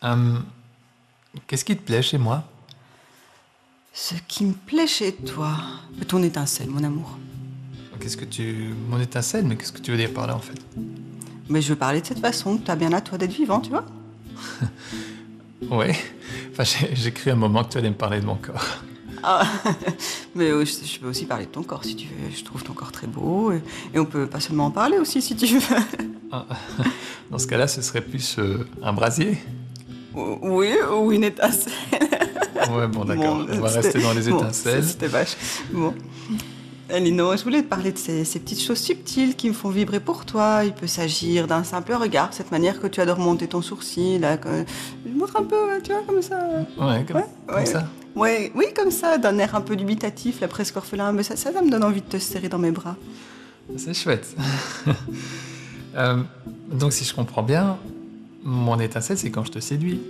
Hum, Qu'est-ce qui te plaît chez moi? Ce qui me plaît chez toi, ton étincelle, mon amour. Mon étincelle, mais qu'est-ce que tu veux dire par là en fait? Mais je veux parler de cette façon, t'as bien à toi d'être vivant, tu vois. Ouais. Enfin, j'ai cru un moment que tu allais me parler de mon corps. Ah, mais je peux aussi parler de ton corps si tu veux. Je trouve ton corps très beau et on peut pas seulement en parler aussi si tu veux. Ah, dans ce cas-là, ce serait plus un brasier? Oui, ou une étincelle. Ouais, bon, d'accord. Bon, On va rester dans les étincelles. C'était vache. Bon. Lino, je voulais te parler de ces petites choses subtiles qui me font vibrer pour toi. Il peut s'agir d'un simple regard, cette manière que tu adores monter ton sourcil. Là, je montre un peu, tu vois, comme ça. Ouais, comme ça. Ouais, oui, comme ça, d'un air un peu dubitatif, là, presque orphelin. Mais ça me donne envie de te serrer dans mes bras. C'est chouette. Donc, si je comprends bien, mon étincelle, c'est quand je te séduis.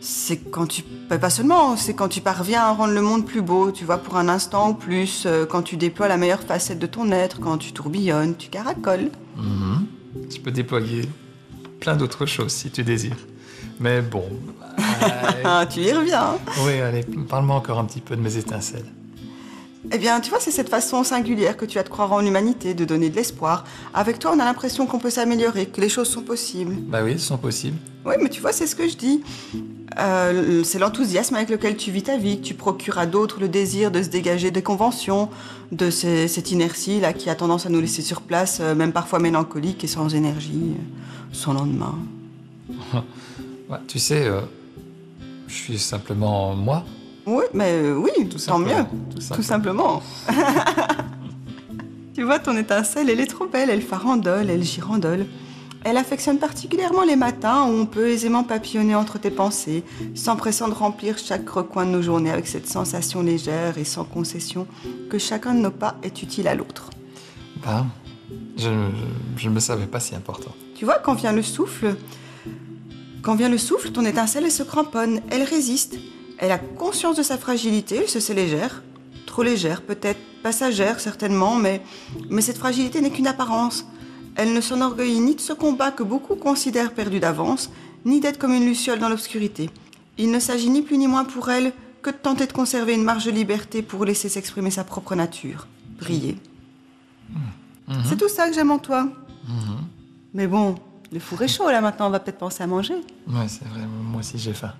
C'est quand tu... Pas seulement, c'est quand tu parviens à rendre le monde plus beau, tu vois, pour un instant ou plus, quand tu déploies la meilleure facette de ton être, quand tu tourbillonnes, tu caracoles. Je peux déployer plein d'autres choses si tu désires. Mais bon. Ah, tu y reviens. Hein. Oui, allez, parle-moi encore un petit peu de mes étincelles. Eh bien, tu vois, c'est cette façon singulière que tu as de croire en l'humanité, de donner de l'espoir. Avec toi, on a l'impression qu'on peut s'améliorer, que les choses sont possibles. Bah oui, elles sont possibles. Oui, mais tu vois, c'est ce que je dis. C'est l'enthousiasme avec lequel tu vis ta vie, que tu procures à d'autres le désir de se dégager des conventions, de cette inertie-là qui a tendance à nous laisser sur place, même parfois mélancolique et sans énergie, sans lendemain. Ouais, tu sais, je suis simplement moi. Oui, mais oui, tant mieux, tout simplement. Tu vois, ton étincelle, elle est trop belle, elle farandole, elle girandole. Elle affectionne particulièrement les matins où on peut aisément papillonner entre tes pensées, s'empressant de remplir chaque recoin de nos journées avec cette sensation légère et sans concession que chacun de nos pas est utile à l'autre. Bah, je ne me savais pas si important. Tu vois, quand vient le souffle, ton étincelle, elle se cramponne, elle résiste. Elle a conscience de sa fragilité, elle se sait légère. Trop légère, peut-être, passagère certainement, mais cette fragilité n'est qu'une apparence. Elle ne s'enorgueillit ni de ce combat que beaucoup considèrent perdu d'avance, ni d'être comme une luciole dans l'obscurité. Il ne s'agit ni plus ni moins pour elle que de tenter de conserver une marge de liberté pour laisser s'exprimer sa propre nature, briller. C'est tout ça que j'aime en toi. Mais bon, le four est chaud là maintenant, on va peut-être penser à manger. Ouais, c'est vrai, moi aussi j'ai faim.